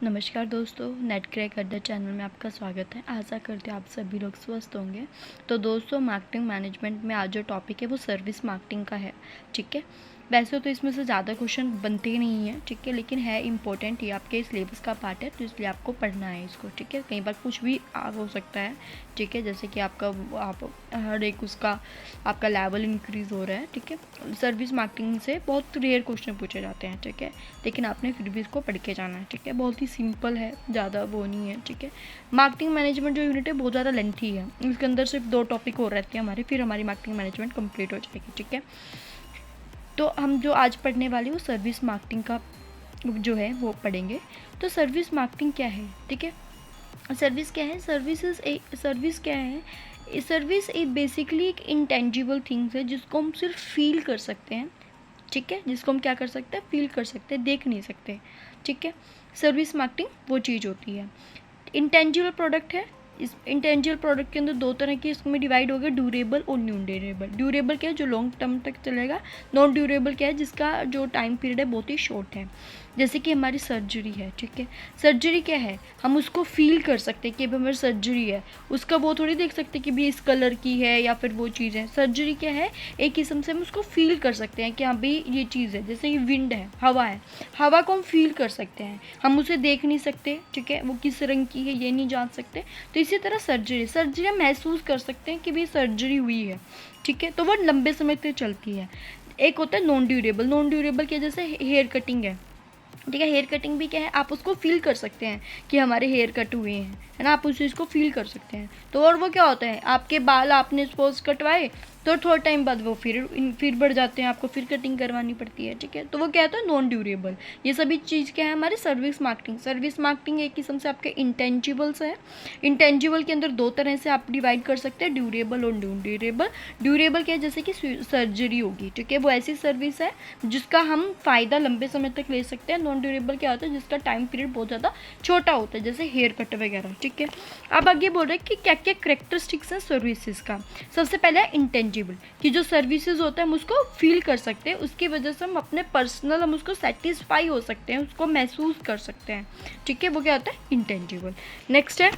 नमस्कार दोस्तों, net crack अड्डा चैनल में आपका स्वागत है। आशा करते हैं आप सभी लोग स्वस्थ होंगे। तो दोस्तों, मार्केटिंग मैनेजमेंट में आज जो टॉपिक है वो सर्विस मार्केटिंग का है। ठीक है, वैसे तो इसमें से ज़्यादा क्वेश्चन बनते ही नहीं है, ठीक है, लेकिन है इम्पोर्टेंट, ये आपके सिलेबस का पार्ट है, तो इसलिए आपको पढ़ना है इसको। ठीक है, कई बार कुछ भी हो सकता है। ठीक है, जैसे कि आप हर एक उसका आपका लेवल इंक्रीज़ हो रहा है। ठीक है, सर्विस मार्केटिंग से बहुत रेयर क्वेश्चन पूछे जाते हैं। ठीक है, लेकिन आपने फिर भी इसको पढ़ के जाना है। ठीक है, बहुत ही सिंपल है, ज़्यादा वो नहीं है। ठीक है, मार्केटिंग मैनेजमेंट जो यूनिट है बहुत ज़्यादा लेंथी है, इसके अंदर सिर्फ 2 टॉपिक और रहते हैं हमारे, फिर हमारी मार्केटिंग मैनेजमेंट कंप्लीट हो जाएगी। ठीक है, तो हम जो आज पढ़ने वाले वो सर्विस मार्केटिंग का जो है वो पढ़ेंगे। तो सर्विस मार्केटिंग क्या है? ठीक है, सर्विस क्या है? सर्विस क्या है? सर्विस एक बेसिकली एक इंटेंजिबल थिंग्स है जिसको हम सिर्फ फील कर सकते हैं। ठीक है, जिसको हम क्या कर सकते हैं? फील कर सकते हैं, देख नहीं सकते। ठीक है, सर्विस मार्केटिंग वो चीज़ होती है। इंटेंजिबल प्रोडक्ट है। इस इंटेंजिबल प्रोडक्ट के अंदर 2 तरह के इसमें डिवाइड हो गए, ड्यूरेबल और नॉन ड्यूरेबल। ड्यूरेबल क्या है? जो लॉन्ग टर्म तक चलेगा। नॉन ड्यूरेबल क्या है? जिसका जो टाइम पीरियड है बहुत ही शॉर्ट है। जैसे कि हमारी सर्जरी है। ठीक है, सर्जरी क्या है? हम उसको फील कर सकते हैं कि अब हमारी सर्जरी है, उसका वो थोड़ी देख सकते कि भी इस कलर की है या फिर वो चीज़ है। सर्जरी क्या है? एक किस्म से हम उसको फील कर सकते हैं कि हाँ भाई ये चीज़ है। जैसे कि विंड है, हवा है, हवा को हम फील कर सकते हैं, हम उसे देख नहीं सकते। ठीक है, वो किस रंग की है ये नहीं जान सकते। तो इसी तरह सर्जरी हम महसूस कर सकते हैं कि भाई सर्जरी हुई है। ठीक है, तो वो लंबे समय तक चलती है। एक होता है नॉन ड्यूरेबल। नॉन ड्यूरेबल क्या? जैसे हेयर कटिंग है। ठीक है, हेयर कटिंग भी क्या है? आप उसको फील कर सकते हैं कि हमारे हेयर कट हुए हैं, है ना, आप उस चीज़ को फील कर सकते हैं। तो और वो क्या होता है? आपके बाल आपने सपोज कटवाए तो थोड़ा टाइम बाद वो फिर बढ़ जाते हैं, आपको फिर कटिंग करवानी पड़ती है। ठीक है, तो वो क्या होता है? Non durable. ये सभी चीज़ क्या है? हमारी सर्विस मार्केटिंग एक किस्म से आपके इंटेंजिबल्स है। इंटेंजिबल के अंदर 2 तरह से आप डिवाइड कर सकते हैं, ड्यूरेबल और नॉन ड्यूरेबल। ड्यूरेबल क्या है? जैसे कि सर्जरी होगी। ठीक है, वो ऐसी सर्विस है जिसका हम फ़ायदा लंबे समय तक ले सकते हैं। नॉन ड्यूरेबल क्या होता है? जिसका टाइम पीरियड बहुत ज़्यादा छोटा होता है, जैसे हेयर कट वगैरह। ठीक है, अब आगे बोल रहे हैं कि क्या क्या करेक्टरिस्टिक्स हैं सर्विसेज का। सबसे पहले है इंटेंजिबल, कि जो सर्विसेज होता है हम उसको फील कर सकते हैं, उसकी वजह से हम अपने पर्सनल हम उसको सेटिस्फाई हो सकते हैं, उसको महसूस कर सकते हैं। ठीक है, वो क्या होता है? इंटेंजिबल। नेक्स्ट है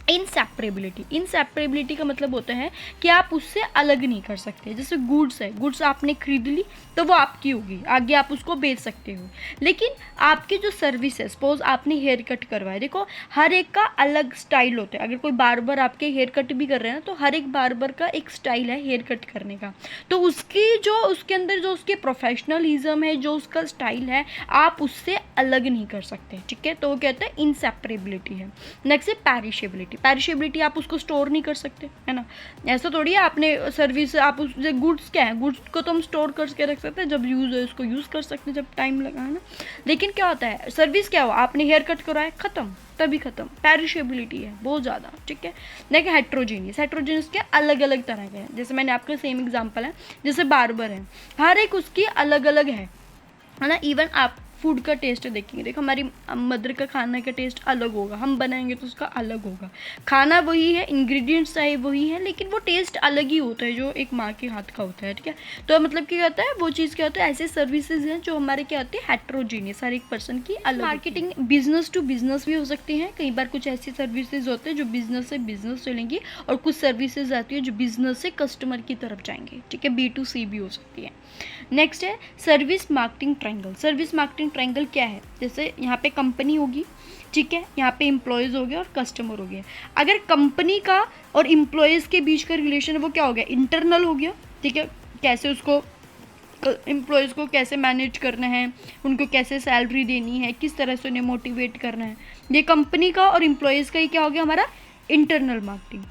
इंसेपरेबिलिटी का मतलब होता है कि आप उससे अलग नहीं कर सकते। जैसे गुड्स है, गुड्स आपने खरीद ली तो वो आपकी होगी, आगे आप उसको बेच सकते हो। लेकिन आपकी जो सर्विस है, सपोज आपने हेयर कट करवाया, देखो हर एक का अलग स्टाइल होता है। अगर कोई बार्बर आपके हेयर कट भी कर रहे हैं ना, तो हर एक बार्बर का एक स्टाइल है हेयर कट करने का। तो उसके अंदर जो उसके प्रोफेशनलिज्म है, जो उसका स्टाइल है, आप उससे अलग नहीं कर सकते। ठीक है, तो वो कहते हैं इनसेपरेबिलिटी है। नेक्स्ट है पैरिशेबिलिटी आप उसको स्टोर नहीं कर सकते, है ना। ऐसा थोड़ी है आपने सर्विस, आप उस गुड्स क्या है, गुड्स को तो हम स्टोर करके रख सकते हैं, जब यूज़ है उसको यूज़ कर सकते हैं, जब टाइम लगा, है ना। लेकिन क्या होता है, सर्विस क्या हुआ, आपने हेयर कट कराया, ख़त्म, तभी ख़त्म। पैरिशेबिलिटी है बहुत ज़्यादा। ठीक है, देखिए हेट्रोजीनियस के अलग अलग तरह के हैं। जैसे मैंने आपका सेम एग्जाम्पल है, जैसे बार्बर है, हर एक उसकी अलग अलग है ना। इवन आप फूड का टेस्ट देखेंगे, देखो हमारी मदर का खाने का टेस्ट अलग होगा, हम बनाएंगे तो उसका अलग होगा। खाना वही है, इंग्रेडिएंट्स चाहे वही है, लेकिन वो टेस्ट अलग ही होता है जो एक माँ के हाथ का होता है। ठीक है, तो मतलब क्या होता है, वो चीज़ क्या होता है, ऐसे सर्विसेज हैं जो हमारे क्या होती है, हेट्रोजीनियस, हर एक पर्सन की अलग। मार्केटिंग बिजनेस टू बिजनेस भी हो सकती है। कई बार कुछ ऐसी सर्विसेज होते हैं जो बिजनेस से बिजनेस चलेंगी, और कुछ सर्विसेज आती है जो बिजनेस से कस्टमर की तरफ जाएंगे। ठीक है, B2C भी हो सकती है। नेक्स्ट है service marketing triangle. Service marketing triangle क्या है? जैसे यहाँ पे कंपनी होगी, ठीक है, यहाँ पे एम्प्लॉयज़ हो गए और कस्टमर हो गया। अगर कंपनी का और एम्प्लॉयज़ के बीच का रिलेशन है वो क्या हो गया? इंटरनल हो गया। ठीक है, कैसे उसको एम्प्लॉयज़ को कैसे मैनेज करना है, उनको कैसे सैलरी देनी है, किस तरह से उन्हें मोटिवेट करना है, ये कंपनी का और एम्प्लॉयज़ का ही क्या हो गया? हमारा इंटरनल मार्केटिंग।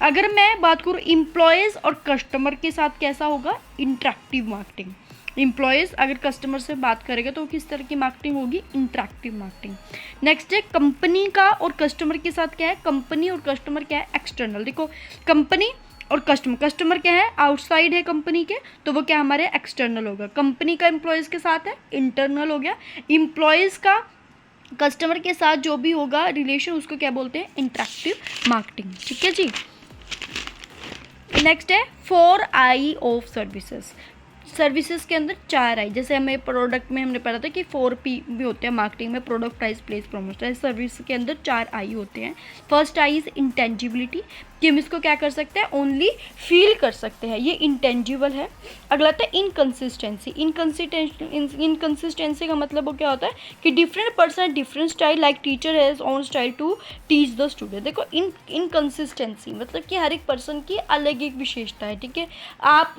अगर मैं बात करूँ एम्प्लॉयज़ और कस्टमर के साथ, कैसा होगा? Interactive marketing. एम्प्लॉयज़ अगर कस्टमर से बात करेगा तो किस तरह की मार्केटिंग होगी? Interactive marketing. नेक्स्ट है कंपनी का और कस्टमर के साथ क्या है? कंपनी और कस्टमर क्या है? एक्सटर्नल। देखो कंपनी और कस्टमर क्या है? आउटसाइड है कंपनी के, तो वो क्या हमारे एक्सटर्नल होगा। कंपनी का एम्प्लॉयज़ के साथ है, इंटरनल हो गया। एम्प्लॉयज़ का कस्टमर के साथ जो भी होगा रिलेशन, उसको क्या बोलते हैं? Interactive marketing. ठीक है जी। नेक्स्ट है 4I ऑफ सर्विसेज। सर्विसेज के अंदर 4 आई, जैसे हमें प्रोडक्ट में हमने पढ़ा था कि 4P भी होते हैं मार्केटिंग में, product, price, place, promotion. Service के अंदर 4 आई होते हैं। फर्स्ट आई इज इंटेंजिबिलिटी, कि हम इसको क्या कर सकते हैं, ओनली फील कर सकते हैं, ये इंटेंजिबल है। अगला था इनकन्सिस्टेंसी। इनकन्सिस्टेंसी का मतलब वो क्या होता है कि different person different style, like teacher has own style to teach the student. देखो इनकन्सिस्टेंसी मतलब कि हर एक पर्सन की अलग एक विशेषता है, ठीक है। आप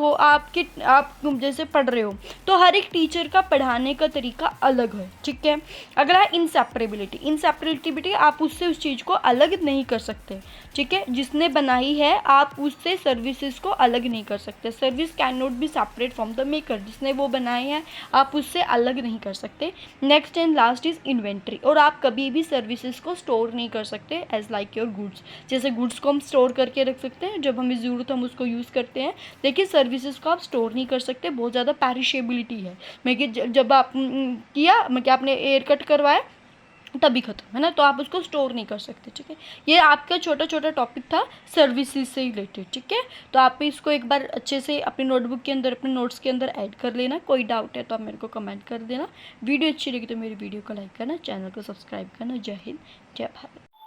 जैसे पढ़ रहे हो तो हर एक टीचर का पढ़ाने का तरीका अलग है, ठीक है। अगला है इंसेपरेबिलिटी। इंसेपरेबिलिटी, आप उससे उस चीज़ को अलग नहीं कर सकते, ठीक है। जिसने बनाई है आप उससे सर्विसेज को अलग नहीं कर सकते। Service can not be separate from the maker, जिसने वो बनाए हैं आप उससे अलग नहीं कर सकते। Next and last is inventory, और आप कभी भी सर्विसेज को स्टोर नहीं कर सकते एज लाइक योर गुड्स। जैसे गुड्स को हम स्टोर करके रख सकते हैं, जब हमें ज़रूरत हम उसको यूज़ करते हैं, लेकिन सर्विसेज को आप स्टोर नहीं कर सकते, बहुत ज़्यादा पेरिशेबिलिटी है। मैं कि जब आप आपने एयर कट करवाया तभी खत्म है ना, तो आप उसको स्टोर नहीं कर सकते, ठीक है। ये आपका छोटा छोटा टॉपिक था सर्विसेज से रिलेटेड, ठीक है। तो आप इसको एक बार अच्छे से अपनी नोटबुक के अंदर, अपने नोट्स के अंदर ऐड कर लेना। कोई डाउट है तो आप मेरे को कमेंट कर देना। वीडियो अच्छी लगी तो मेरी वीडियो को लाइक करना, चैनल को सब्सक्राइब करना। जय हिंद, जय भारत।